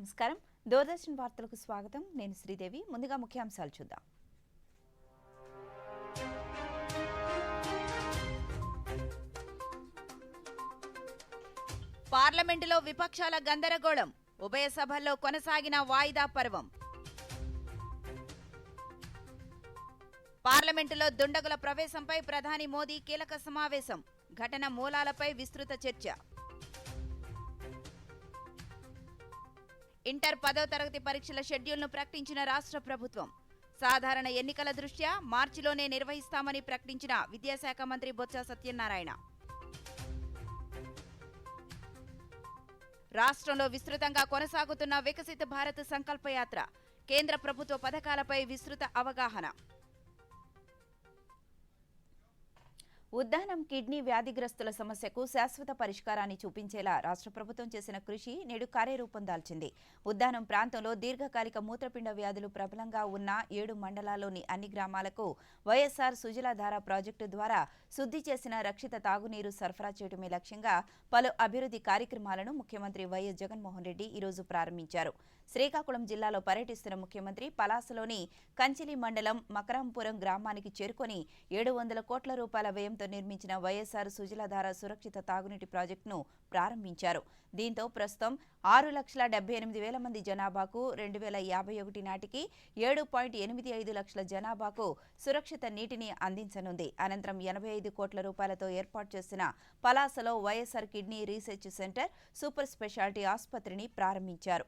నమస్కారం దూరదర్శన్ వార్తలకు స్వాగతం నేను శ్రీదేవి ముందుగా ముఖ్యాంశాలు చూద్దాం పార్లమెంటులో విపక్షాల గందరగోళం ఉభయ సభల్లో కొనసాగిన వాయిదా పర్వం పార్లమెంటులో దుండగుల ప్రవేశంపై ప్రధాని మోదీ కీలక సమావేశం ఘటన మూలాలపై విస్తృత చర్చ ఇంటర్ 10వ తరగతి పరీక్షల షెడ్యూల్ను ప్రకటించిన రాష్ట్ర ప్రభుత్వం సాధారణ ఎన్నికల దృష్ట్యా మార్చిలోనే నిర్వహిస్తామని ప్రకటించిన విద్యాశాఖ మంత్రి బొత్స సత్యనారాయణ రాష్ట్రంలో విస్తృతంగా కొనసాగుతున్న వికసిత భారత్ సంకల్పయాత్ర కేంద్ర ప్రభుత్వ పథకాలపై విస్తృత అవగాహన ఉద్దానం కిడ్నీ వ్యాధిగ్రస్తుల సమస్యకు శాశ్వత పరిష్కారాన్ని చూపించేలా రాష్ట్ర ప్రభుత్వం చేసిన కృషి నేడు కార్యరూపం దాల్చింది. ఉద్దానం ప్రాంతంలో దీర్ఘకాలిక మూత్రపిండ వ్యాధులు ప్రబలంగా ఉన్న 7 మండలాల్లోని అన్ని గ్రామాలకు వైఎస్ఆర్ సుజలాధార ప్రాజెక్టు ద్వారా శుద్ధి చేసిన రక్షిత తాగునీరు సరఫరా చేయడమే లక్ష్యంగా పలు అభివృద్ధి కార్యక్రమాలను ముఖ్యమంత్రి వైఎస్ జగన్మోహన్ రెడ్డి ఈరోజు ప్రారంభించారు. శ్రీకాకుళం జిల్లాలో పర్యటిస్తున్న ముఖ్యమంత్రి పలాసలోని కంచిలి మండలం మకరాంపురం గ్రామానికి చేరుకొని 700 కోట్ల రూపాయల వ్యయంతో నిర్మించిన వైఎస్ఆర్ సుజలాధార సురక్షిత తాగునీటి ప్రాజెక్టును ప్రారంభించారు. దీంతో ప్రస్తుతం 6,78,000 మంది జనాభాకు 2051 నాటికి 7.85 లక్షల జనాభాకు సురక్షిత నీటిని అందించనుంది. అనంతరం 85 కోట్ల రూపాయలతో ఏర్పాటు చేసిన పలాసలో YSR kidney research centre super speciality ఆసుపత్రిని ప్రారంభించారు.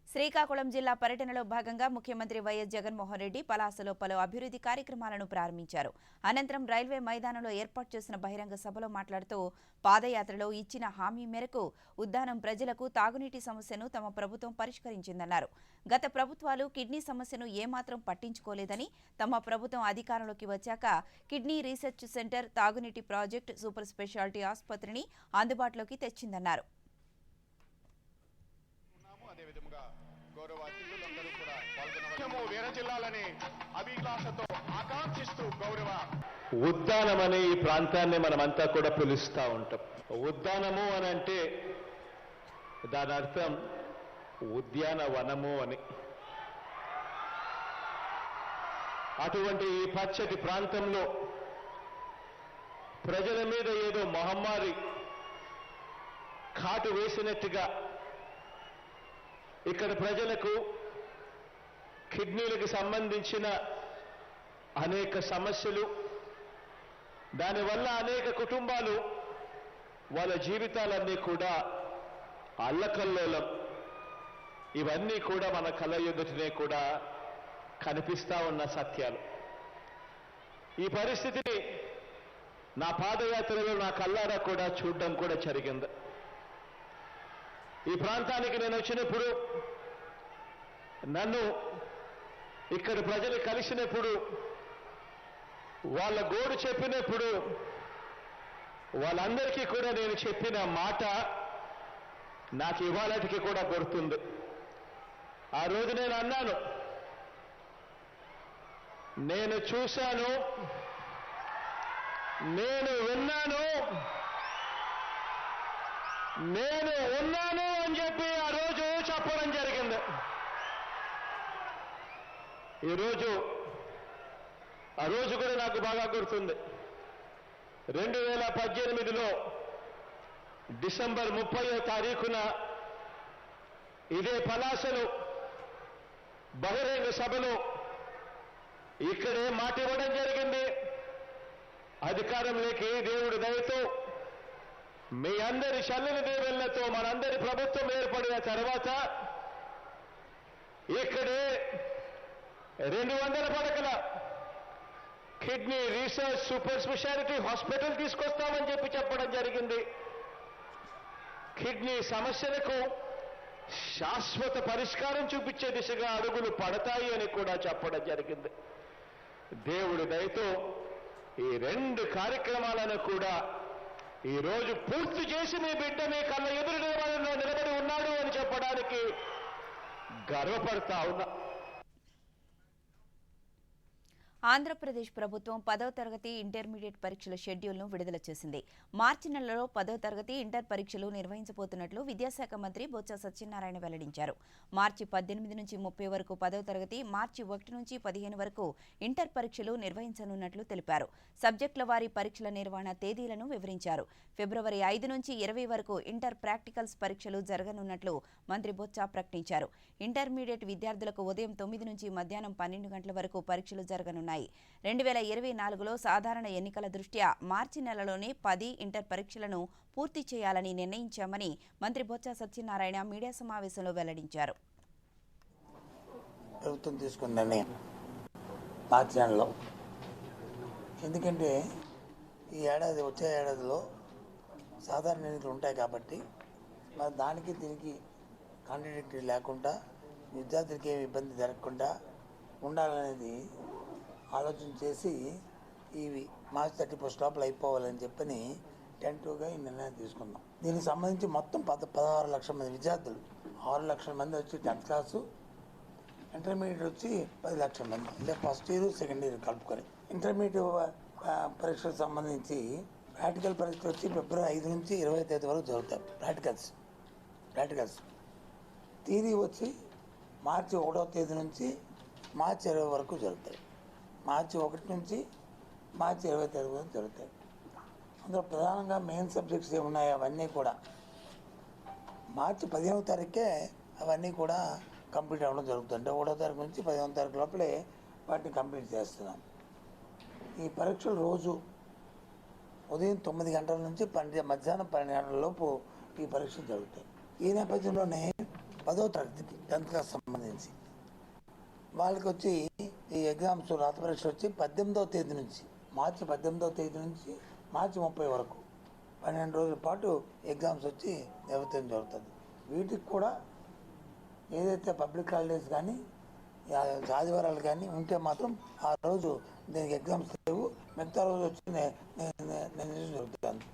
శ్రీకాకుళం జిల్లా పర్యటనలో భాగంగా ముఖ్యమంత్రి వైఎస్ జగన్మోహన్ రెడ్డి పలాసలో పలు అభివృద్ధి కార్యక్రమాలను ప్రారంభించారు. అనంతరం రైల్వే మైదానంలో ఏర్పాటు చేసిన బహిరంగ సభలో మాట్లాడుతూ పాదయాత్రలో ఇచ్చిన హామీ మేరకు ఉద్దానం ప్రజలకు తాగునీటి సమస్యను తమ ప్రభుత్వం పరిష్కరించిందన్నారు. గత ప్రభుత్వాలు కిడ్నీ సమస్యను ఏమాత్రం పట్టించుకోలేదని తమ ప్రభుత్వం అధికారంలోకి వచ్చాక కిడ్నీ రీసెర్చ్ సెంటర్ తాగునీటి ప్రాజెక్టు సూపర్ స్పెషాలిటీ ఆసుపత్రిని అందుబాటులోకి తెచ్చిందన్నారు. గౌరవ అతిథులందరూ కూడా పాల్గొనవచ్చు. వేరే జిల్లాలని అభిలాషతో ఆకాంక్షిస్తూ గౌరవ ఉద్దానం అనే ఈ ప్రాంతాన్ని మనమంతా కూడా పిలుస్తూ ఉంటాం. ఉద్దానము అని అంటే దాని అర్థం ఉద్యానవనము అని. అటువంటి ఈ పచ్చటి ప్రాంతంలో ప్రజల మీద ఏదో మహమ్మారి కాటు వేసినట్టుగా ఇక్కడ ప్రజలకు కిడ్నీలకు సంబంధించిన అనేక సమస్యలు, దానివల్ల అనేక కుటుంబాలు వాళ్ళ జీవితాలన్నీ కూడా అల్లకల్లోలం, ఇవన్నీ కూడా మన కళ్ళ ఎదుటనే కూడా కనిపిస్తా ఉన్న సత్యాలు. ఈ పరిస్థితిని నా పాదయాత్రలో నా కళ్ళారా కూడా చూడడం కూడా జరిగింది. ఈ ప్రాంతానికి నేను వచ్చినప్పుడు, నన్ను ఇక్కడ ప్రజలు కలిసినప్పుడు, వాళ్ళ గోడు చెప్పినప్పుడు వాళ్ళందరికీ కూడా నేను చెప్పిన మాట నాకు ఇవాళటికి కూడా గుర్తుంది. ఆ రోజు నేను అన్నాను, నేను చూశాను, నేను విన్నాను, నేను ఉన్నాను అని చెప్పి ఆ రోజు చెప్పడం జరిగింది. ఆ రోజు కూడా నాకు బాగా గుర్తుంది. 2018లో డిసెంబర్ 30వ తారీఖున ఇదే పలాసలో బహిరంగ సభలో ఇక్కడే మాట ఇవ్వడం జరిగింది. అధికారంలోకి దేవుడి దయతో మీ అందరి చల్లని దేవుళ్లతో మనందరి ప్రభుత్వం ఏర్పడిన తర్వాత ఇక్కడే 200 పడకల kidney research super speciality hospital తీసుకొస్తామని చెప్పడం జరిగింది. కిడ్నీ సమస్యలకు శాశ్వత పరిష్కారం చూపించే దిశగా అడుగులు పడతాయి అని కూడా చెప్పడం జరిగింది. దేవుడి దయతో ఈ 2 కార్యక్రమాలను కూడా ఈ రోజు పూర్తి చేసి మీ బిడ్డ మీ కళ్ళ ఎదురు నిలబడి ఉన్నాడు అని చెప్పడానికి గర్వపడతా ఉన్నా. ఆంధ్రప్రదేశ్ ప్రభుత్వం 10వ తరగతి ఇంటర్మీడియట్ పరీక్షల షెడ్యూల్ను విడుదల చేసింది. మార్చి నెలలో 10వ తరగతి ఇంటర్ పరీక్షలు నిర్వహించబోతున్నట్లు విద్యాశాఖ మంత్రి బొత్స సత్యనారాయణ వెల్లడించారు. మార్చి 18 నుంచి 30 వరకు 10వ తరగతి, మార్చి 1 నుంచి 15 వరకు ఇంటర్ పరీక్షలు నిర్వహించనున్నట్లు తెలిపారు. సబ్జెక్టుల వారీ పరీక్షల నిర్వహణ తేదీలను వివరించారు. ఫిబ్రవరి 5 నుంచి 20 వరకు ఇంటర్ ప్రాక్టికల్స్ పరీక్షలు జరగనున్నట్లు మంత్రి బొత్స ప్రకటించారు. ఇంటర్మీడియట్ విద్యార్థులకు ఉదయం 9 నుంచి మధ్యాహ్నం 12 గంటల వరకు పరీక్షలు జరగనున్నాయి. 2024లో సాధారణ ఎన్నికల దృష్ట్యా మార్చి నెలలోనే 10 ఇంటర్ పరీక్షలను పూర్తి చేయాలని నిర్ణయించామని మంత్రి బొత్స సత్యనారాయణ మీడియా సమావేశంలో వెల్లడించారు. ప్రభుత్వం తీసుకున్న నిర్ణయం మార్చి నెలలో, ఎందుకంటే ఈ ఏడాది వచ్చే ఏడాదిలో సాధారణ ఎన్నికలు ఉంటాయి కాబట్టి మరి దానికి దీనికి కాంట్రడిక్టరీ లేకుండా విద్యార్థులకి ఏమి ఇబ్బంది జరగకుండా ఉండాలనేది ఆలోచన చేసి ఇవి మార్చి 31 లోపల అయిపోవాలని చెప్పని టెంటివ్గా ఈ నిర్ణయం తీసుకున్నాం. దీనికి సంబంధించి మొత్తం 16 లక్షల మంది విద్యార్థులు, 6 లక్షల మంది వచ్చి 10th క్లాసు, ఇంటర్మీడియట్ వచ్చి 10 లక్షల మంది, అంటే ఫస్ట్ ఇయర్ సెకండ్ ఇయర్ కలుపుకొని. ఇంటర్మీడియట్ పరీక్షలకు సంబంధించి ప్రాక్టికల్ పరీక్షలు వచ్చి ఫిబ్రవరి 5 నుంచి 20 తేదీ వరకు జరుగుతాయి. ప్రాక్టికల్స్ థియరీ వచ్చి మార్చి 1వ తేదీ నుంచి మార్చి 20 వరకు జరుగుతాయి. మార్చి 1 నుంచి మార్చి 20 తేదీ వరకు జరుగుతాయి. అందులో ప్రధానంగా మెయిన్ సబ్జెక్ట్స్ ఏమున్నాయో అవన్నీ కూడా మార్చి 15వ తారీఖే అవన్నీ కూడా కంప్లీట్ అవ్వడం జరుగుతుంది. అంటే 1వ తారీఖు నుంచి 15వ తారీఖు లోపలే వాటిని కంప్లీట్ చేస్తున్నాం. ఈ పరీక్షలు రోజు ఉదయం 9 గంటల నుంచి మధ్యాహ్నం 12 గంటల లోపు ఈ పరీక్షలు జరుగుతాయి. ఈ నేపథ్యంలోనే 10వ తరగతికి 10th క్లాస్ సంబంధించి వాళ్ళకి వచ్చి ఈ ఎగ్జామ్స్ రాత పరీక్ష వచ్చి 18వ తేదీ నుంచి మార్చి 18వ తేదీ నుంచి మార్చి 30 వరకు 12 రోజుల పాటు ఎగ్జామ్స్ వచ్చి నిర్వహించడం జరుగుతుంది. వీటికి కూడా ఏదైతే పబ్లిక్ హాలిడేస్ కానీ ఆదివారాలు కానీ ఉంటే మాత్రం ఆ రోజు దీనికి ఎగ్జామ్స్ లేవు, మిగతా రోజు వచ్చి నిర్ణయించడం జరుగుతుంది.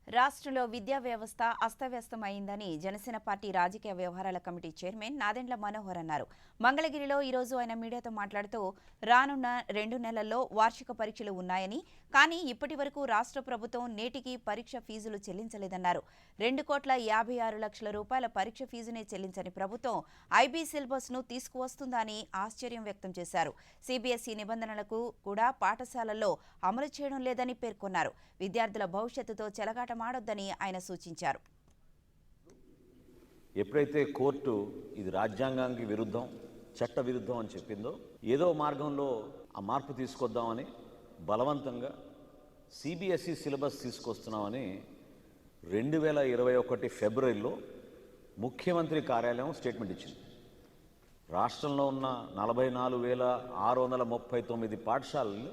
రాష్ట్రంలో విద్యా వ్యవస్థ అస్తవ్యస్తమైందని జనసేన పార్టీ రాజకీయ వ్యవహారాల కమిటీ చైర్మన్ నాదెండ్ల మనోహర్ అన్నారు. మంగళగిరిలో ఈరోజు ఆయన మీడియాతో మాట్లాడుతూ రానున్న 2 నెలల్లో వార్షిక పరీక్షలు ఉన్నాయని, కానీ ఇప్పటి వరకు రాష్ట్ర ప్రభుత్వం నేటికి పరీక్ష ఫీజులు చెల్లించలేదన్నారు. 2,56 లక్షల రూపాయల పరీక్ష ఫీజునే చెల్లించని ప్రభుత్వం ఐబీ సిలబస్ ను తీసుకువస్తుందని ఆశ్చర్యం వ్యక్తం చేశారు. సిబిఎస్ఈ నిబంధనలకు కూడా పాఠశాలల్లో అమలు చేయడం లేదని పేర్కొన్నారు. విద్యార్థుల భవిష్యత్తుతో చెలగాటమాడొద్దని ఆయన సూచించారు. ఎప్పుడైతే కోర్టు ఇది రాజ్యాంగానికి విరుద్ధం, చట్ట విరుద్ధం అని చెప్పిందో, ఏదో మార్గంలో ఆ మార్పు తీసుకొద్దామని బలవంతంగా సిబిఎస్ఈ సిలబస్ తీసుకొస్తున్నామని 2021 ఫిబ్రవరిలో ముఖ్యమంత్రి కార్యాలయం స్టేట్మెంట్ ఇచ్చింది. రాష్ట్రంలో ఉన్న 44,639 పాఠశాలలు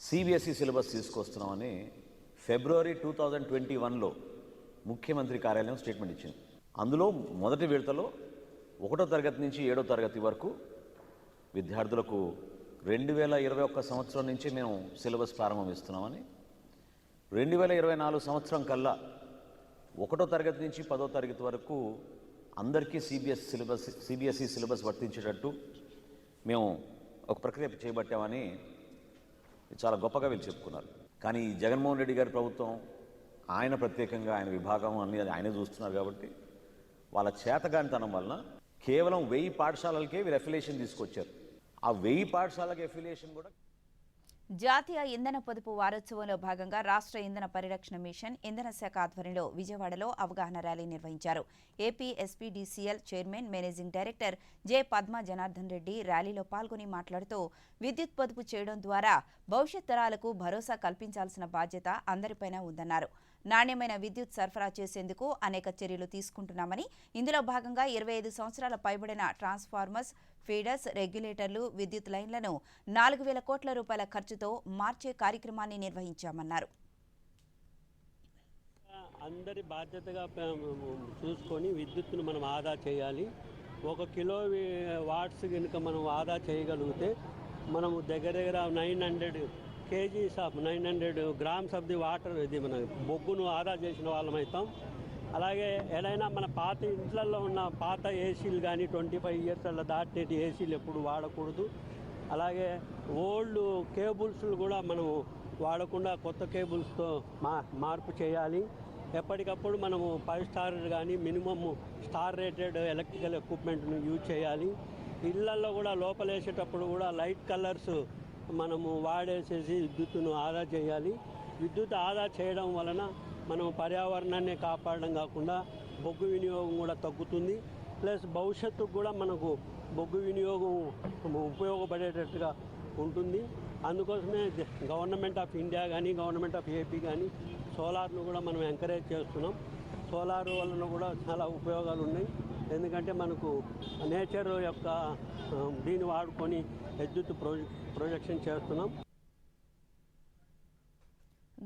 సిబిఎస్ఈ సిలబస్ తీసుకొస్తున్నామని ఫిబ్రవరి 2021లో ముఖ్యమంత్రి కార్యాలయం స్టేట్మెంట్ ఇచ్చింది. అందులో మొదటి విడతలో 1వ తరగతి నుంచి 7వ తరగతి వరకు విద్యార్థులకు 2021 సంవత్సరం నుంచి మేము సిలబస్ ప్రారంభిస్తున్నామని, 2024 సంవత్సరం కల్లా 1వ తరగతి నుంచి 10వ తరగతి వరకు అందరికీ సిబిఎస్ఈ సిలబస్ వర్తించేటట్టు మేము ఒక ప్రక్రియ చేపట్టామని చాలా గొప్పగా వీళ్ళు చెప్పుకున్నారు. కానీ జగన్మోహన్ రెడ్డి గారి ప్రభుత్వం, ఆయన ప్రత్యేకంగా ఆయన విభాగం అన్ని ఆయనే చూస్తున్నారు కాబట్టి వాళ్ళ చేతగానితనం వలన కేవలం 1000 పాఠశాలలకే వీరు అఫిలియేషన్ తీసుకొచ్చారు. ఆ 1000 పాఠశాలకి అఫిలియేషన్ కూడా. జాతీయ ఇంధన పొదుపు వారోత్సవంలో భాగంగా రాష్ట్ర ఇంధన పరిరక్షణ మిషన్ ఇంధన శాఖ ఆధ్వర్యంలో విజయవాడలో అవగాహన ర్యాలీ నిర్వహించారు. AP SPDCL chairman managing director J Padma Janardhan Reddy ర్యాలీలో పాల్గొని మాట్లాడుతూ విద్యుత్ పొదుపు చేయడం ద్వారా భవిష్యత్ తరాలకు భరోసా కల్పించాల్సిన బాధ్యత అందరిపైన ఉందన్నారు. నాణ్యమైన విద్యుత్ సరఫరా చేసేందుకు అనేక చర్యలు తీసుకుంటున్నామని, ఇందులో భాగంగా 25 సంవత్సరాల పైబడిన ట్రాన్స్ఫార్మర్స్, ఫీడర్స్, రెగ్యులేటర్లు, విద్యుత్ లైన్లను 4,000 కోట్ల రూపాయల ఖర్చుతో మార్చే కార్యక్రమాన్ని నిర్వహించామన్నారు. అందరి బాధ్యతగా చూసుకొని విద్యుత్తును మనం ఆదా చేయాలి. 1 కిలో వాట్స్ కనుక మనం ఆదా చేయగలిగితే మనము దగ్గర 900 kgs of 900 grams of the water, ఇది మన బొగ్గును ఆదా చేసిన వాళ్ళం అవుతాం. అలాగే ఏదైనా మన పాత ఇంట్లలో ఉన్న పాత ఏసీలు కానీ 25 years అలా దాటినట్టు ఏసీలు ఎప్పుడు వాడకూడదు. అలాగే ఓల్డ్ కేబుల్స్ కూడా మనము వాడకుండా కొత్త కేబుల్స్తో మార్పు చేయాలి. ఎప్పటికప్పుడు మనము 5 స్టార్ కానీ మినిమమ్ స్టార్ రేటెడ్ ఎలక్ట్రికల్ ఎక్విప్మెంట్ను యూజ్ చేయాలి. ఇళ్లలో కూడా లోపలేసేటప్పుడు కూడా లైట్ కలర్స్ మనము వాడేసేసి విద్యుత్తును ఆదా చేయాలి. విద్యుత్ ఆదా చేయడం వలన మనం పర్యావరణాన్ని కాపాడడం కాకుండా బొగ్గు వినియోగం కూడా తగ్గుతుంది. ప్లస్ భవిష్యత్తుకు కూడా మనకు బొగ్గు వినియోగం ఉపయోగపడేటట్టుగా ఉంటుంది. అందుకోసమే గవర్నమెంట్ ఆఫ్ ఇండియా కానీ గవర్నమెంట్ ఆఫ్ ఏపీ కానీ సోలార్ను కూడా మనం ఎంకరేజ్ చేస్తున్నాం. సోలార్ వలన కూడా చాలా ఉపయోగాలు ఉన్నాయి. ఎందుకంటే మనకు నేచర్ యొక్క దీన్ని వాడుకొని విద్యుత్ ప్రొజెక్షన్ చేస్తున్నాం.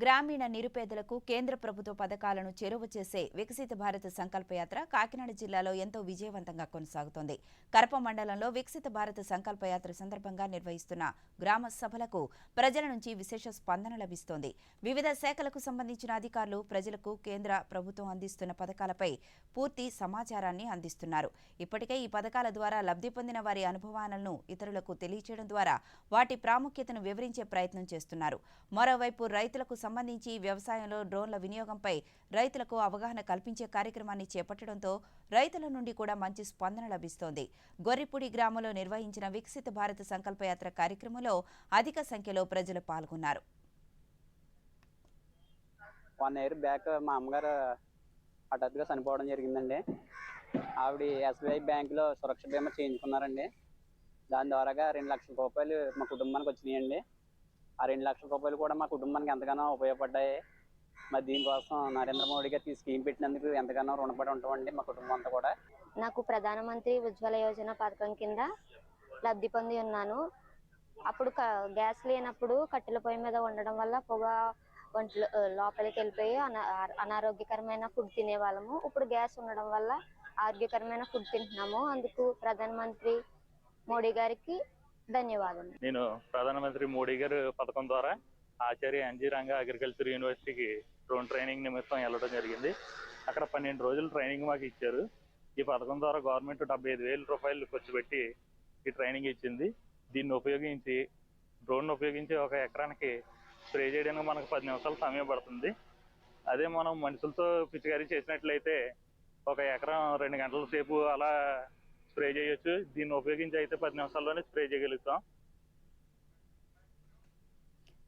గ్రామీణ నిరుపేదలకు కేంద్ర ప్రభుత్వ పథకాలను చేరువ చేసే వికసిత భారత్ సంకల్ప యాత్ర కాకినాడ జిల్లాలో ఎంతో విజయవంతంగా కొనసాగుతోంది. కరప మండలంలో వికసిత భారత్ సంకల్ప యాత్ర సందర్భంగా నిర్వహిస్తున్న గ్రామ సభలకు ప్రజల నుంచి విశేష స్పందన లభిస్తోంది. వివిధ శాఖలకు సంబంధించిన అధికారులు ప్రజలకు కేంద్ర ప్రభుత్వం అందిస్తున్న పథకాలపై పూర్తి సమాచారాన్ని అందిస్తున్నారు. ఇప్పటికే ఈ పథకాల ద్వారా లబ్ధి పొందిన వారి అనుభవాలను ఇతరులకు తెలియచేయడం ద్వారా వాటి ప్రాముఖ్యతను వివరించే ప్రయత్నం చేస్తున్నారు. మరోవైపు రైతులకు సంబంధించి వ్యవసాయంలో డ్రోన్ల వినియోగంపై రైతులకు అవగాహన కల్పించే కార్యక్రమాన్ని చేపట్టడంతో రైతుల నుండి కూడా మంచి స్పందన లభిస్తోంది. గొర్రిపూడి గ్రామంలో నిర్వహించిన వికసిత భారత్ సంకల్పయాత్ర కార్యక్రమంలో అధిక సంఖ్యలో ప్రజలు పాల్గొన్నారు. 1 year బ్యాక్ మా అమ్మగారు హఠాత్తుగా చనిపోవడం జరిగిందండి. ఆవిడ SBI బ్యాంకులో సురక్ష బీమా చేయించుకున్నారండి. దాని ద్వారాగా 2 లక్షల రూపాయలు మా కుటుంబానికి వచ్చినాయండి. ఆ 2 లక్షల రూపాయలు కూడా మా కుటుంబానికి ఎంతగానో ఉపయోగపడ్డాయి. మరి దీనికోసం నరేంద్ర మోడీ గారు ఈ స్కీమ్ పెట్టినందుకు ఎంతగానో రుణపడి ఉంటామండి మా కుటుంబం అంతా కూడా. నాకు ప్రధానమంత్రి ఉజ్వల యోజన పథకం కింద లబ్ధి పొంది ఉన్నాను. అప్పుడు గ్యాస్ లేనప్పుడు కట్టెల పొయ్యి మీద ఉండడం వల్ల పొగ ఒంట్లో లోపలికి వెళ్ళిపోయి అనారోగ్యకరమైన ఫుడ్ తినేవాళ్ళము. ఇప్పుడు గ్యాస్ ఉండడం వల్ల ఆరోగ్యకరమైన ఫుడ్ తింటున్నాము. అందుకు ప్రధానమంత్రి మోడీ గారికి ధన్యవాదాలు. నేను ప్రధానమంత్రి మోడీ గారు పథకం ద్వారా ఆచార్య ఎన్జీ రంగా అగ్రికల్చర్ యూనివర్సిటీకి డ్రోన్ ట్రైనింగ్ నిమిత్తం వెళ్ళడం జరిగింది. అక్కడ 12 రోజులు ట్రైనింగ్ మాకు ఇచ్చారు. ఈ పథకం ద్వారా గవర్నమెంట్ 75,000 రూపాయలు ఖర్చు పెట్టి ఈ ట్రైనింగ్ ఇచ్చింది. దీన్ని ఉపయోగించి డ్రోన్ ఉపయోగించి 1 ఎకరానికి స్ప్రే చేయడానికి మనకు 10 నిమిషాలు సమయం పడుతుంది. అదే మనం మనుషులతో పిచికారీ చేసినట్లయితే 1 ఎకరం 2 గంటల సేపు అలా స్ప్రే చేయొచ్చు. దీన్ని ఉపయోగించి అయితే 10 నిమిషాల్లోనే స్ప్రే చేయగలుగుతాం.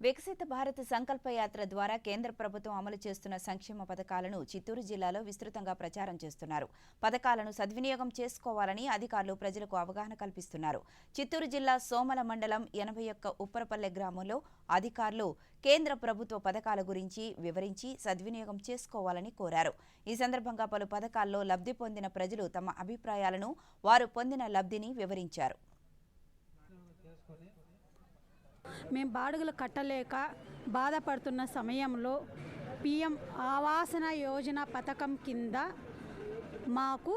వికసిత భారత్ సంకల్ప యాత్ర ద్వారా కేంద్ర ప్రభుత్వం అమలు చేస్తున్న సంక్షేమ పథకాలను చిత్తూరు జిల్లాలో విస్తృతంగా ప్రచారం చేస్తున్నారు. పథకాలను సద్వినియోగం చేసుకోవాలని అధికారులు ప్రజలకు అవగాహన కల్పిస్తున్నారు. చిత్తూరు జిల్లా సోమల మండలం 81 ఉప్పరపల్లె గ్రామంలో అధికారులు కేంద్ర ప్రభుత్వ పథకాల గురించి వివరించి సద్వినియోగం చేసుకోవాలని కోరారు. ఈ సందర్భంగా పలు పథకాల్లో లబ్ధి పొందిన ప్రజలు తమ అభిప్రాయాలను, వారు పొందిన లబ్ధిని వివరించారు. మేము బాడుగలు కట్టలేక బాధపడుతున్న సమయంలో PM ఆవాసన యోజన పథకం కింద మాకు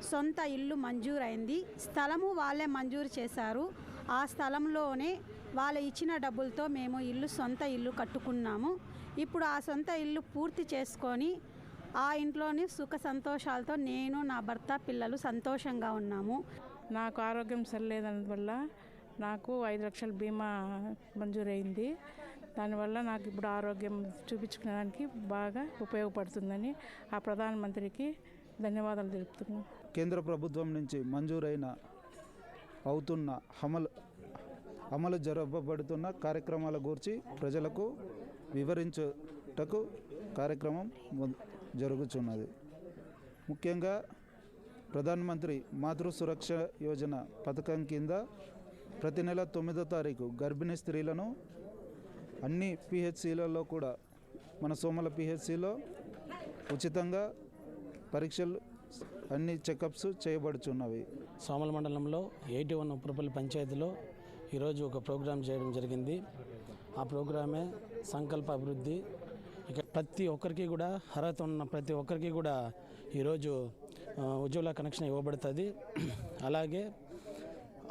సొంత ఇల్లు మంజూరైంది. స్థలము వాళ్ళే మంజూరు చేశారు. ఆ స్థలంలోనే వాళ్ళు ఇచ్చిన డబ్బులతో మేము సొంత ఇల్లు కట్టుకున్నాము. ఇప్పుడు ఆ సొంత ఇల్లు పూర్తి చేసుకొని ఆ ఇంట్లోని సుఖ సంతోషాలతో నేను, నా భర్త, పిల్లలు సంతోషంగా ఉన్నాము. నాకు ఆరోగ్యం సరిలేనందువల్ల నాకు 5 లక్షల బీమా మంజూరైంది. దానివల్ల నాకు ఇప్పుడు ఆరోగ్యం చూపించుకోవడానికి బాగా ఉపయోగపడుతుందని ఆ ప్రధానమంత్రికి ధన్యవాదాలు తెలుపుతున్నాను. కేంద్ర ప్రభుత్వం నుంచి మంజూరైన అవుతున్న అమలు జరపబడుతున్న కార్యక్రమాల గురించి ప్రజలకు వివరించుటకు కార్యక్రమం జరుగుతున్నది. ముఖ్యంగా ప్రధానమంత్రి మాతృ సురక్ష యోజన పథకం కింద ప్రతి నెల 9వ తారీఖు గర్భిణీ స్త్రీలను అన్ని PHCలలో కూడా మన సోమల PHCలో ఉచితంగా పరీక్షలు అన్ని చెకప్స్ చేయబడుచున్నవి. సోమల మండలంలో 81 ఉప్పరపల్లి పంచాయతీలో ఈరోజు ఒక ప్రోగ్రాం చేయడం జరిగింది. ఆ ప్రోగ్రామే సంకల్ప అభివృద్ధి. ఇక ప్రతి ఒక్కరికి కూడా అర్హత ఉన్న ప్రతి ఒక్కరికి కూడా ఈరోజు ఉజ్వల కనెక్షన్ ఇవ్వబడుతుంది. అలాగే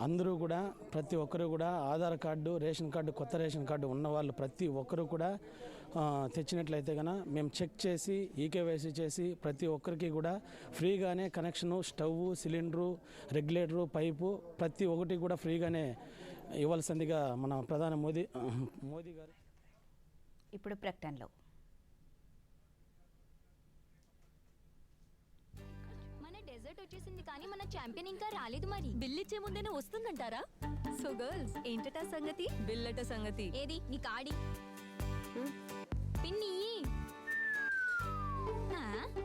అందరూ కూడా ప్రతి ఒక్కరు కూడా ఆధార్ కార్డు, రేషన్ కార్డు, కొత్త రేషన్ కార్డు ఉన్న వాళ్ళు ప్రతి ఒక్కరు కూడా తెచ్చినట్లయితే కనుక మేము చెక్ చేసి ఈకేవైసీ చేసి ప్రతి ఒక్కరికి కూడా ఫ్రీగానే connection, stove, cylinder, regulator, pipe ప్రతి ఒక్కటి కూడా ఫ్రీగానే ఇవ్వాల్సిందిగా మన ప్రధాని మోదీ గారు. ఇప్పుడు ప్రకటనలో డెజర్ట్ వచ్చేసింది కానీ మన ఛాంపియన్ ఇంకా రాలేదు. మరి బిల్ ఇచ్చే ముందేనే వస్తుందంటారా? సో గర్ల్స్ ఏంటట సంగతి? బిల్లట సంగతి ఏది నీ కాడి పిన్ని.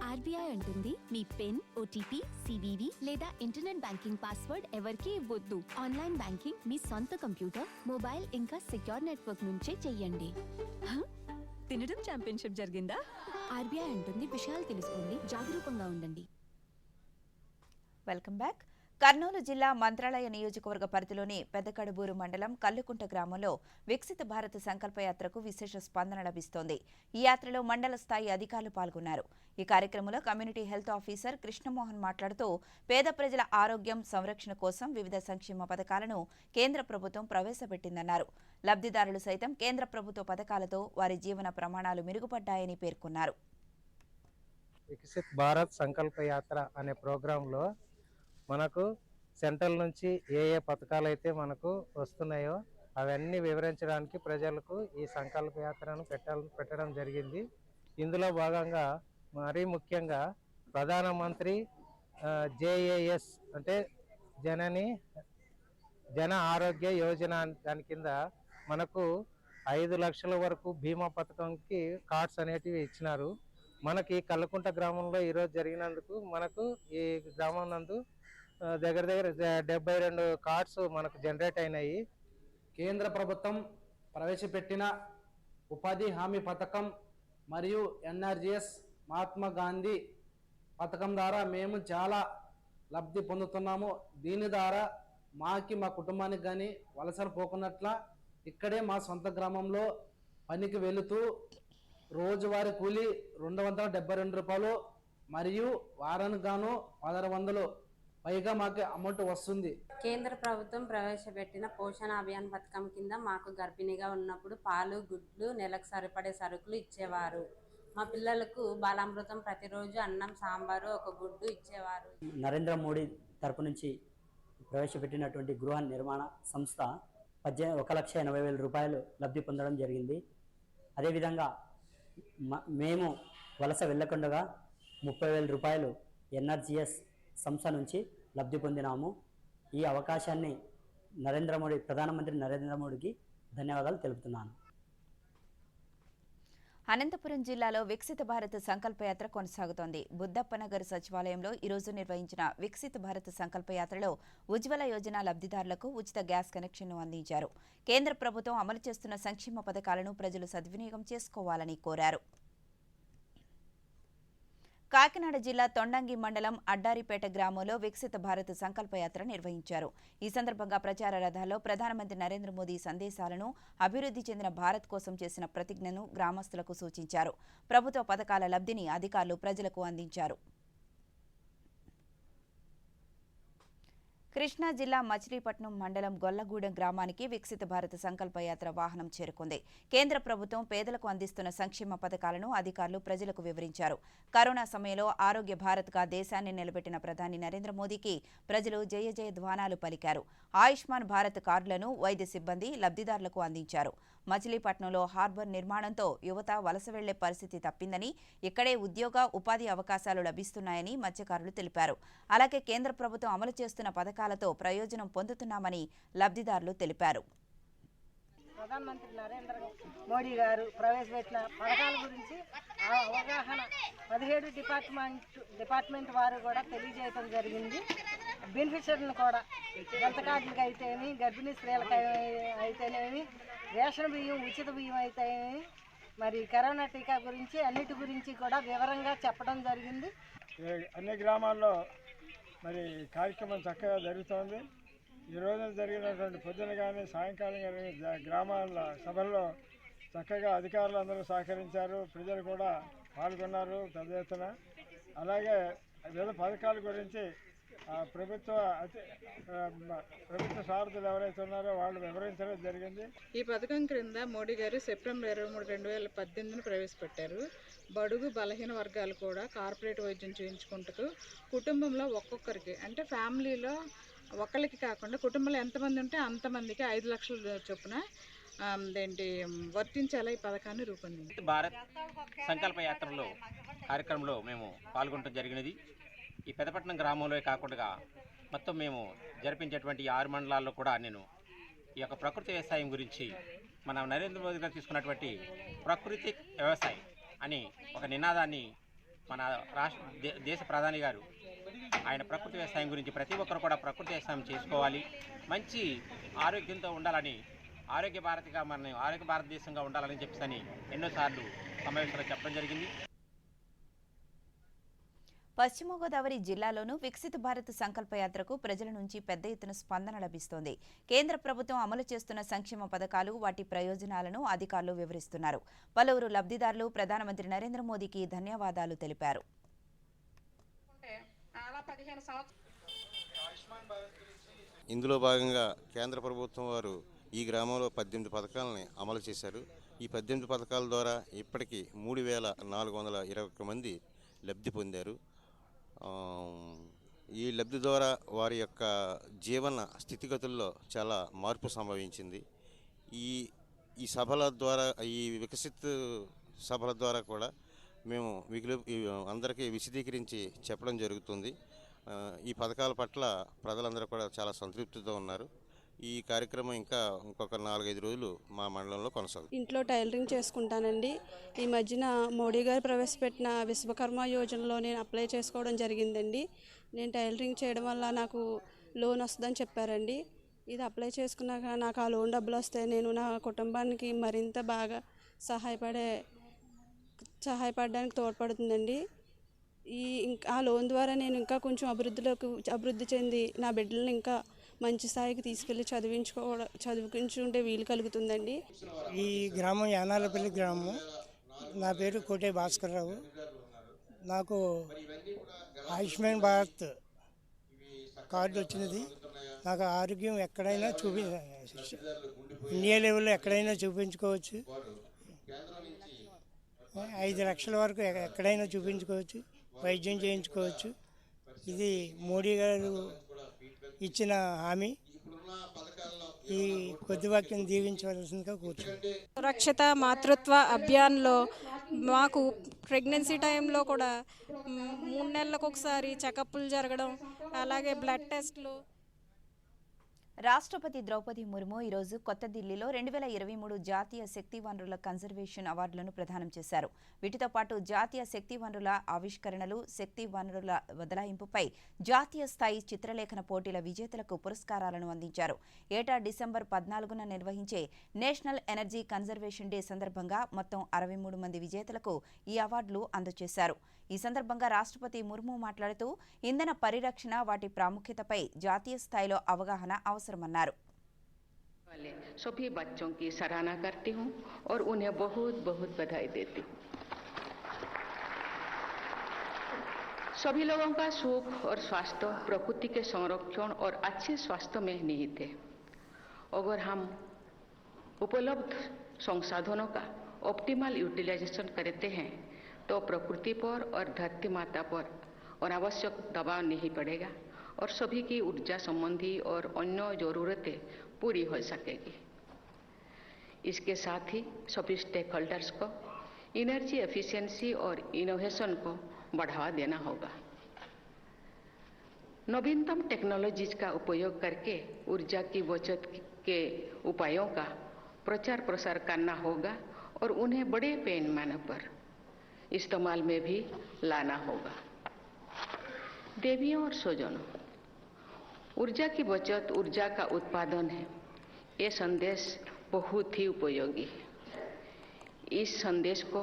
ఆర్బీఐ అంటుంది మీ పిన్, ఓటీపీ, సివివి లేదా ఇంటర్నెట్ బ్యాంకింగ్ పాస్వర్డ్ ఎవరికీ ఇవ్వొద్దు. ఆన్లైన్ బ్యాంకింగ్ మీ సొంత కంప్యూటర్, మొబైల్ ఇంకా సెక్యూర్ నెట్వర్క్ నుంచే చెయ్యండి. తినడం ఛాంపియన్షిప్ జరిగిందా? ఆర్బీఐ అంటుంది విషయాలు తెలుసుకోండి, జాగరూకంగా ఉండండి. Welcome back. కర్నూలు జిల్లా మంత్రాలయ నియోజకవర్గ పరిధిలోని పెద్దకడుబూరు మండలం కల్లుకుంట గ్రామంలో వికసిత భారత్ సంకల్పయాత్రకు విశేష స్పందన లభిస్తోంది. ఈ యాత్రలో మండల స్థాయి అధికారులు పాల్గొన్నారు. ఈ కార్యక్రమంలో కమ్యూనిటీ హెల్త్ ఆఫీసర్ కృష్ణమోహన్ మాట్లాడుతూ పేద ప్రజల ఆరోగ్యం సంరక్షణ కోసం వివిధ సంక్షేమ పథకాలను కేంద్ర ప్రభుత్వం ప్రవేశపెట్టిందన్నారు. లబ్ధిదారులు సైతం కేంద్ర ప్రభుత్వ పథకాలతో వారి జీవన ప్రమాణాలు మెరుగుపడ్డాయని పేర్కొన్నారు. వికసిత్ భారత్ సంకల్ప యాత్ర అనే ప్రోగ్రాంలో మనకు సెంట్రల్ నుంచి ఏ పథకాలు అయితే మనకు వస్తున్నాయో అవన్నీ వివరించడానికి ప్రజలకు ఈ సంకల్ప యాత్రను పెట్టడం జరిగింది. ఇందులో భాగంగా మరీ ముఖ్యంగా ప్రధానమంత్రి జేఏఎస్ అంటే జన ఆరోగ్య యోజన దాని కింద మనకు 5 లక్షల వరకు బీమా పథకంకి కార్డ్స్ అనేటివి ఇచ్చినారు. మనకి కల్లుకుంట గ్రామంలో ఈరోజు జరిగినందుకు మనకు ఈ గ్రామం నందు దగ్గర 72 కార్డ్స్ మనకు జనరేట్ అయినాయి. కేంద్ర ప్రభుత్వం ప్రవేశపెట్టిన ఉపాధి హామీ పథకం మరియు ఎన్ఆర్జీఎస్ మహాత్మా గాంధీ పథకం ద్వారా మేము చాలా లబ్ధి పొందుతున్నాము. దీని ద్వారా మా కుటుంబానికి కానీ వలసలు పోకున్నట్ల ఇక్కడే మా సొంత గ్రామంలో పనికి వెళుతూ రోజువారీ కూలీ 272 రూపాయలు మరియు వారానికి గాను 1600 పైగా మాకు అమౌంట్ వస్తుంది. కేంద్ర ప్రభుత్వం ప్రవేశపెట్టిన పోషణ అభియాన్ పథకం కింద మాకు గర్భిణిగా ఉన్నప్పుడు పాలు, గుడ్లు, నెలకు సరిపడే సరుకులు ఇచ్చేవారు. మా పిల్లలకు బాలామృతం ప్రతిరోజు అన్నం, సాంబారు, ఒక గుడ్డు ఇచ్చేవారు. నరేంద్ర మోడీ తరపు నుంచి ప్రవేశపెట్టినటువంటి గృహ నిర్మాణ సంస్థ 1,80,000 రూపాయలు లబ్ధి పొందడం జరిగింది. అదేవిధంగా మేము వలస వెళ్ళకుండగా 30,000 రూపాయలు ఎన్ఆర్జీఎస్ సంస్థ నుంచి లబ్ధి పొందినాము. ఈ అవకాశాన్ని ప్రధానమంత్రి నరేంద్ర మోడీకి ధన్యవాదాలు తెలుపుతున్నాను. అనంతపురం జిల్లాలో వికసిత భారత్ సంకల్పయాత్ర కొనసాగుతోంది. బుద్దప్పనగర్ సచివాలయంలో ఈరోజు నిర్వహించిన వికసిత భారత్ సంకల్పయాత్రలో ఉజ్వల యోజన లబ్ధిదారులకు ఉచిత గ్యాస్ కనెక్షన్ను అందించారు. కేంద్ర ప్రభుత్వం అమలు చేస్తున్న సంక్షేమ పథకాలను ప్రజలు సద్వినియోగం చేసుకోవాలని కోరారు. కాకినాడ జిల్లా తొండంగి మండలం అడ్డారిపేట గ్రామంలో వికసిత భారత్ సంకల్పయాత్ర నిర్వహించారు. ఈ సందర్భంగా ప్రచార రథాల్లో ప్రధానమంత్రి నరేంద్ర మోదీ సందేశాలను, అభివృద్ధి చెందిన భారత్ కోసం చేసిన ప్రతిజ్ఞను గ్రామస్తులకు సూచించారు. ప్రభుత్వ పథకాల లబ్ధిని అధికారులు ప్రజలకు అందించారు. కృష్ణా జిల్లా మచిలీపట్నం మండలం గొల్లగూడెం గ్రామానికి వికసిత భారత్ సంకల్పయాత్ర వాహనం చేరుకుంది. కేంద్ర ప్రభుత్వం పేదలకు అందిస్తున్న సంక్షేమ పథకాలను అధికారులు ప్రజలకు వివరించారు. కరోనా సమయంలో ఆరోగ్య భారత్గా దేశాన్ని నిలబెట్టిన ప్రధాని నరేంద్ర మోదీకి ప్రజలు జయ జయ ధ్వానాలు పలికారు. ఆయుష్మాన్ భారత్ కార్డులను వైద్య సిబ్బంది లబ్ధిదారులకు అందించారు. మచిలీపట్నంలో హార్బర్ నిర్మాణంతో యువత వలస వెళ్లే పరిస్థితి తప్పిందని, ఇక్కడే ఉద్యోగ, ఉపాధి అవకాశాలు లభిస్తున్నాయని మత్స్యకారులు తెలిపారు. అలాగే కేంద్ర ప్రభుత్వం అమలు చేస్తున్న పథకాలతో ప్రయోజనం పొందుతున్నామని లబ్ధిదారులు తెలిపారు. ప్రధానమంత్రి నరేంద్ర మోడీ గారు ప్రవేశపెట్టిన పథకాల గురించి అవగాహన 17 డిపార్ట్మెంట్ వారు కూడా తెలియజేయడం జరిగింది. బెనిఫిషరీలను కూడా హెల్త్ కార్డులకు అయితేనేమి, గర్భిణీ స్త్రీలకు అయితేనేమి, రేషన్ బియ్యం, ఉచిత బియ్యం అయితేనేమి, మరి కరోనా టీకా గురించి అన్నిటి గురించి కూడా వివరంగా చెప్పడం జరిగింది. అన్ని గ్రామాల్లో మరి కార్యక్రమం చక్కగా జరుగుతోంది. ఈ రోజు జరిగినటువంటి పొద్దున కానీ సాయంకాలం కానీ గ్రామాల సభల్లో చక్కగా అధికారులు అందరూ సహకరించారు. ప్రజలు కూడా పాల్గొన్నారు పెద్ద ఎత్తున. అలాగే వివిధ పథకాల గురించి ప్రభుత్వ సారథులు ఎవరైతే ఉన్నారో వాళ్ళు వివరించడం జరిగింది. ఈ పథకం క్రింద మోడీ గారు సెప్టెంబర్ 23, 2018 ప్రవేశపెట్టారు. బడుగు బలహీన వర్గాలు కూడా కార్పొరేట్ వైద్యం చేయించుకుంటూ కుటుంబంలో ఒక్కొక్కరికి, అంటే ఫ్యామిలీలో ఒకరికి కాకుండా కుటుంబంలో ఎంతమంది ఉంటే అంతమందికి 5 లక్షల చొప్పున వర్తించేలా ఈ పథకాన్ని రూపొందింది. భారత్ సంకల్ప యాత్రలో కార్యక్రమంలో మేము పాల్గొనడం జరిగినది. ఈ పెదపట్నం గ్రామంలో కాకుండా మొత్తం మేము జరిపించేటువంటి 6 మండలాల్లో కూడా నేను ఈ యొక్క ప్రకృతి వ్యవసాయం గురించి మన నరేంద్ర మోదీ గారు తీసుకున్నటువంటి ప్రకృతి వ్యవసాయం అని ఒక నినాదాన్ని మన దేశ ప్రధాని గారు ఆయన ప్రకృతి వ్యవసాయం గురించి ప్రతి ఒక్కరు కూడా ప్రకృతి వ్యవసాయం చేసుకోవాలి, మంచి ఆరోగ్యంతో ఉండాలని, ఆరోగ్య భారతదేశంగా ఉండాలని చెప్పేసి ఎన్నోసార్లు సమావేశంలో చెప్పడం జరిగింది. పశ్చిమ గోదావరి జిల్లాలోనూ వికసిత భారత్ సంకల్పయాత్రకు ప్రజల నుంచి పెద్ద ఎత్తున స్పందన లభిస్తోంది. కేంద్ర ప్రభుత్వం అమలు చేస్తున్న సంక్షేమ పథకాలు, వాటి ప్రయోజనాలను అధికారులు వివరిస్తున్నారు. పలువురు లబ్ధిదారులు ప్రధానమంత్రి నరేంద్ర మోదీకి ధన్యవాదాలు తెలిపారు. ఇందులో భాగంగా కేంద్ర ప్రభుత్వం వారు ఈ గ్రామంలో 18 పథకాలని అమలు చేశారు. ఈ 18 పథకాల ద్వారా ఇప్పటికీ 3,421 మంది లబ్ధి పొందారు. ఈ లబ్ధి ద్వారా వారి యొక్క జీవన స్థితిగతుల్లో చాలా మార్పు సంభవించింది. ఈ సభల ద్వారా, ఈ వికసిత్ సభల ద్వారా కూడా మేము అందరికీ విశదీకరించి చెప్పడం జరుగుతుంది. ఈ పథకాల పట్ల ప్రజలందరూ కూడా చాలా సంతృప్తితో ఉన్నారు. ఈ కార్యక్రమం ఇంకొక 4-5 రోజులు మా మండలంలో కొనసాగుతుంది. ఇంట్లో టైలరింగ్ చేసుకుంటానండి. ఈ మధ్యన మోడీ గారు ప్రవేశపెట్టిన విశ్వకర్మ యోజనలో నేను అప్లై చేసుకోవడం జరిగిందండి. నేను టైలరింగ్ చేయడం వల్ల నాకు లోన్ వస్తుందని చెప్పారండి. ఇది అప్లై చేసుకున్నాక నాకు ఆ లోన్ డబ్బులు వస్తే నేను నా కుటుంబానికి మరింత బాగా సహాయపడడానికి తోడ్పడుతుందండి. ఆ లోన్ ద్వారా నేను ఇంకా కొంచెం అభివృద్ధి చెంది నా బిడ్డలను ఇంకా మంచి స్థాయికి తీసుకెళ్ళి చదివించుకుంటే వీలు కలుగుతుందండి. ఈ గ్రామం యానాలపల్లి గ్రామం. నా పేరు కోటే భాస్కర్రావు. నాకు ఆయుష్మాన్ భారత్ కార్డు వచ్చినది. నాకు ఆరోగ్యం ఎక్కడైనా ఇండియా లెవెల్లో ఎక్కడైనా చూపించుకోవచ్చు. 5 లక్షల వరకు ఎక్కడైనా చూపించుకోవచ్చు, వైద్యం చేయించుకోవచ్చు. ఇది మోడీ గారు ఇచ్చిన హామీ. ఈ కొద్ది వాక్యం దీవించవలసిందిగా కూర్చుంది. సురక్షిత మాతృత్వ అభియాన్లో మాకు ప్రెగ్నెన్సీ టైంలో కూడా 3 నెలలకు ఒకసారి చెకప్లు జరగడం, అలాగే బ్లడ్ టెస్ట్లు. రాష్ట్రపతి ద్రౌపది ముర్ము ఈరోజు కొత్త ఢిల్లీలో 2023 జాతీయ శక్తి వనరుల కన్జర్వేషన్ అవార్డులను ప్రదానం చేశారు. వీటితో పాటు జాతీయ శక్తి వనరుల ఆవిష్కరణలు, శక్తి వనరుల బదలాయింపుపై జాతీయ స్థాయి చిత్రలేఖన పోటీల విజేతలకు పురస్కారాలను అందించారు. ఏటా డిసెంబర్ 14న నిర్వహించే నేషనల్ ఎనర్జీ కన్జర్వేషన్ డే సందర్భంగా మొత్తం 63 మంది విజేతలకు ఈ అవార్డులు అందజేశారు. ఈ సందర్భంగా రాష్ట్రపతి ముర్ము మాట్లాడుతూ ఇంధన పరిరక్షణ, వాటి ప్రాముఖ్యతపై జాతీయ స్థాయిలో అవగాహన అవసరమన్నారు. सभी बच्चों की सराहना करती हूं और उन्हें बहुत बहुत बधाई देती हूं. सभी लोगों का सुख और स्वास्थ्य प्रकृति के संरक्षण और अच्छे स्वास्थ्य में निहित है. अगर हम उपलब्ध संसाधनों का ऑप्टिमल यूटिलाइजेशन करते हैं तो प्रकृति पर और धरती माता पर अनावश्यक दबाव नहीं पड़ेगा और सभी की ऊर्जा संबंधी और अन्य जरूरतें पूरी हो सकेगी. इसके साथ ही सभी स्टेक होल्डर्स को एनर्जी एफिशिएंसी और इनोवेशन को बढ़ावा देना होगा. नवीनतम टेक्नोलॉजीज का उपयोग करके ऊर्जा की बचत के उपायों का प्रचार प्रसार करना होगा और उन्हें बड़े पैमाने पर इस्तेमाल में भी लाना होगा. देवियों और स्वजनों, ऊर्जा की बचत ऊर्जा का उत्पादन है. ये संदेश बहुत ही उपयोगी है. इस संदेश को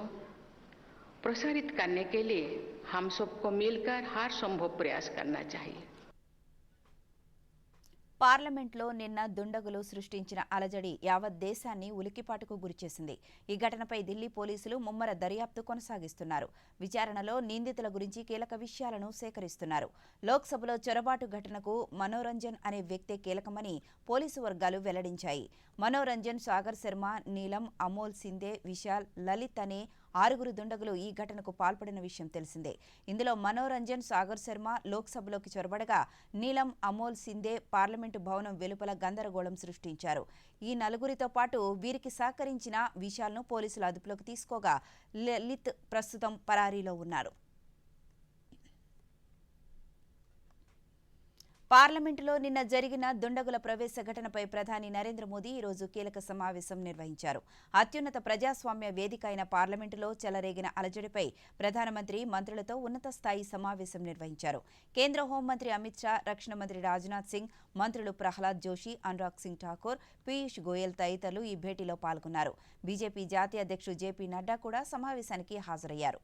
प्रसारित करने के लिए हम सबको मिलकर हर संभव प्रयास करना चाहिए. పార్లమెంట్లో నిన్న దుండగులు సృష్టించిన అలజడి యావత్ దేశాన్ని ఉలికిపాటుకు గురిచేసింది. ఈ ఘటనపై ఢిల్లీ పోలీసులు ముమ్మర దర్యాప్తు కొనసాగిస్తున్నారు. విచారణలో నిందితుల గురించి కీలక విషయాలను సేకరిస్తున్నారు. లోక్సభలో చొరబాటు ఘటనకు మనోరంజన్ అనే వ్యక్తే కీలకమని పోలీసు వర్గాలు వెల్లడించాయి. మనోరంజన్, సాగర్ శర్మ, నీలం, అమోల్ సిందే, విశాల్, లలిత్ అనే 6 దుండగులు ఈ ఘటనకు పాల్పడిన విషయం తెలిసిందే. ఇందులో మనోరంజన్, సాగర్ శర్మ లోక్సభలోకి చొరబడగా నీలం, అమోల్ సిందే పార్లమెంటు భవనం వెలుపల గందరగోళం సృష్టించారు. ఈ నలుగురితో పాటు వీరికి సహకరించిన విశాల్ను పోలీసులు అదుపులోకి తీసుకోగా లలిత్ ప్రస్తుతం పరారీలో ఉన్నారు. పార్లమెంటులో నిన్న జరిగిన దుండగుల ప్రవేశ ఘటనపై ప్రధాని నరేంద్ర మోదీ ఈరోజు కీలక సమావేశం నిర్వహించారు. అత్యున్నత ప్రజాస్వామ్య వేదిక అయిన పార్లమెంటులో చెలరేగిన అలజడిపై ప్రధానమంత్రి మంత్రులతో ఉన్నత స్థాయి సమావేశం నిర్వహించారు. కేంద్ర హోంమంత్రి అమిత్ షా, రక్షణ మంత్రి రాజ్నాథ్ సింగ్, మంత్రులు ప్రహ్లాద్ జోషి, అనురాగ్ సింగ్ ఠాకూర్, పీయూష్ గోయల్ తదితరులు ఈ భేటీలో పాల్గొన్నారు. బీజేపీ జాతీయ అధ్యక్షుడు జేపీ నడ్డా కూడా సమావేశానికి హాజరయ్యారు.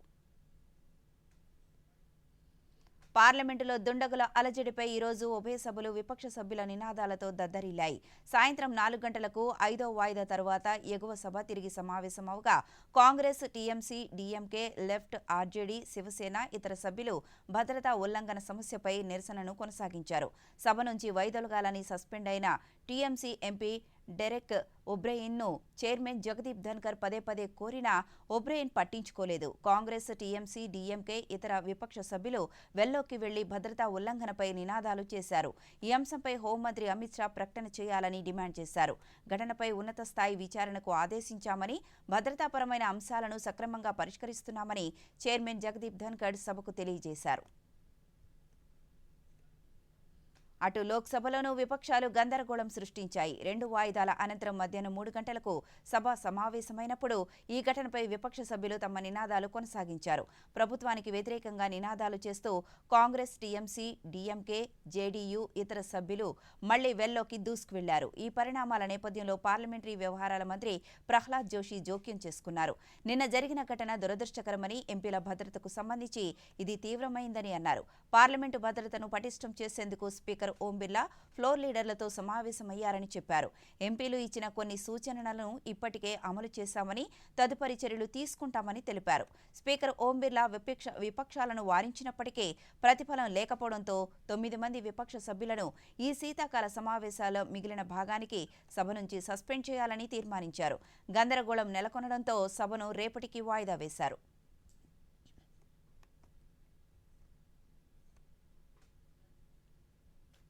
పార్లమెంటులో దుండగుల అలజడిపై ఈరోజు ఉభయ సభలు విపక్ష సభ్యుల నినాదాలతో దద్దరిల్లాయి. సాయంత్రం 4 గంటలకు 5వ వాయిదా తరువాత ఎగువ సభ తిరిగి సమావేశమవగా కాంగ్రెస్, టీఎంసీ, డీఎంకే, లెఫ్ట్, ఆర్జేడీ, శివసేన ఇతర సభ్యులు భద్రతా ఉల్లంఘన సమస్యపై నిరసనను కొనసాగించారు. సభ నుంచి వైదొలగాలని సస్పెండ్ అయిన టీఎంసీ ఎంపీ డెరెక్ ఒబ్రెయిన్ను చైర్మన్ జగదీప్ ధన్కర్ పదే పదే కోరినా ఒబ్రెయిన్ పట్టించుకోలేదు. కాంగ్రెస్, టీఎంసీ, డీఎంకే ఇతర విపక్ష సభ్యులు వెల్లోకి వెళ్లి భద్రతా ఉల్లంఘనపై నినాదాలు చేశారు. ఈ అంశంపై హోంమంత్రి అమిత్ షా ప్రకటన చేయాలని డిమాండ్ చేశారు. ఘటనపై ఉన్నత స్థాయి విచారణకు ఆదేశించామని, భద్రతాపరమైన అంశాలను సక్రమంగా పరిష్కరిస్తున్నామని చైర్మన్ జగదీప్ ధన్కర్ సభకు తెలియజేశారు. అటు లోక్సభలోనూ విపక్షాలు గందరగోళం సృష్టించాయి. 2 వాయిదాల అనంతరం మధ్యాహ్నం 3 గంటలకు సభ సమావేశమైనప్పుడు ఈ ఘటనపై విపక్ష సభ్యులు తమ నినాదాలు కొనసాగించారు. ప్రభుత్వానికి వ్యతిరేకంగా నినాదాలు చేస్తూ కాంగ్రెస్, టీఎంసీ, డీఎంకే, జేడీయూ ఇతర సభ్యులు మళ్లీ వెల్లోకి దూసుకువెళ్లారు. ఈ పరిణామాల నేపథ్యంలో పార్లమెంటరీ వ్యవహారాల మంత్రి ప్రహ్లాద్ జోషి జోక్యం చేసుకున్నారు. నిన్న జరిగిన ఘటన దురదృష్టకరమని, ఎంపీల భద్రతకు సంబంధించి ఇది తీవ్రమైందని అన్నారు. పార్లమెంటు భద్రతను పటిష్టం చేసేందుకు స్పీకర్ ఓం బిర్లా ఫ్లోర్ లీడర్లతో సమావేశమయ్యారని చెప్పారు. ఎంపీలు ఇచ్చిన కొన్ని సూచనలను ఇప్పటికే అమలు చేశామని, తదుపరి చర్యలు తీసుకుంటామని తెలిపారు. స్పీకర్ ఓం బిర్లా విపక్షాలను వారించినప్పటికీ ప్రతిఫలం లేకపోవడంతో 9 మంది విపక్ష సభ్యులను ఈ శీతాకాల సమావేశాల మిగిలిన భాగానికి సభ నుంచి సస్పెండ్ చేయాలని తీర్మానించారు. గందరగోళం నెలకొనడంతో సభను రేపటికి వాయిదా వేశారు.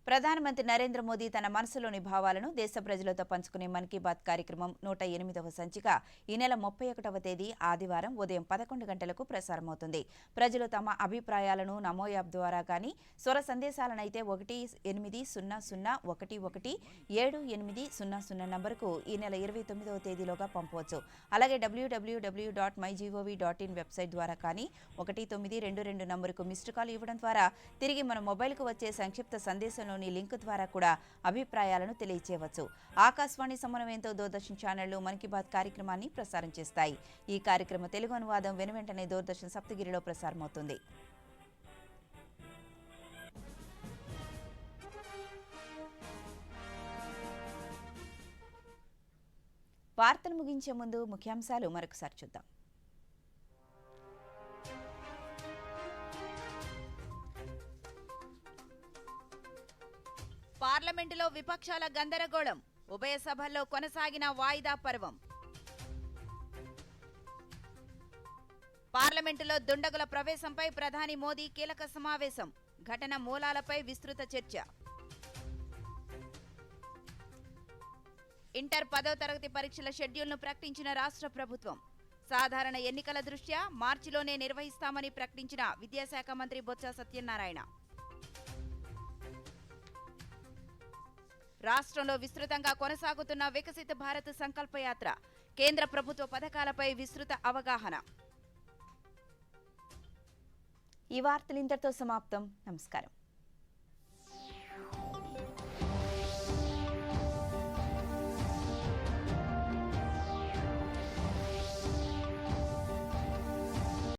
ప్రధానమంత్రి నరేంద్ర మోదీ తన మనసులోని భావాలను దేశ ప్రజలతో పంచుకునే మన్ కీ బాత్ కార్యక్రమం 108వ సంచిక ఈ నెల 31వ తేదీ ఆదివారం ఉదయం 11 గంటలకు ప్రసారమవుతుంది. ప్రజలు తమ అభిప్రాయాలను నమో యాప్ ద్వారా కానీ, స్వర సందేశాలనైతే 18001178000 నంబరుకు ఈ నెల 29వ తేదీలోగా పంపవచ్చు. అలాగే www.mygov.in వెబ్సైట్ ద్వారా కానీ 1922 నంబరుకు మిస్డ్ కాల్ ఇవ్వడం ద్వారా తిరిగి మన మొబైల్కు వచ్చే సంక్షిప్త సందేశంలో లింక్ ద్వారా కూడా అభిప్రాయాలను తెలియచేయవచ్చు. ఆకాశవాణి సమన్వయంతో దూరదర్శన్ ఛానళ్లు మన్ కీ బాత్ కార్యక్రమాన్ని ప్రసారం చేస్తాయి. ఈ కార్యక్రమ తెలుగు అనువాదం వెనువెంటనే దూరదర్శన్ సప్తగిరిలో ప్రసారమవుతుంది. వార్తలు ముగించే ముందు ముఖ్యాంశాలు మరొకసారి చూద్దాం. పార్లమెంటులో విపక్షాల గందరగోళం, ఉభయ సభల్లో కొనసాగిన వాయిదా పర్వం. పార్లమెంటులో దుండగుల ప్రవేశంపై ప్రధాని మోదీ కీలక సమావేశం, ఘటన మూలాలపై విస్తృత చర్చ. ఇంటర్ 10వ తరగతి పరీక్షల షెడ్యూల్ను ప్రకటించిన రాష్ట్ర ప్రభుత్వం. సాధారణ ఎన్నికల దృష్ట్యా మార్చిలోనే నిర్వహిస్తామని ప్రకటించిన విద్యాశాఖ మంత్రి బొత్స సత్యనారాయణ. రాష్ట్రంలో విస్తృతంగా కొనసాగుతున్న వికసిత భారత్ సంకల్పయాత్ర, కేంద్ర ప్రభుత్వ పథకాలపై విస్తృత అవగాహన. ఈ వార్తలు ఇంతటితో సమాప్తం. నమస్కారం.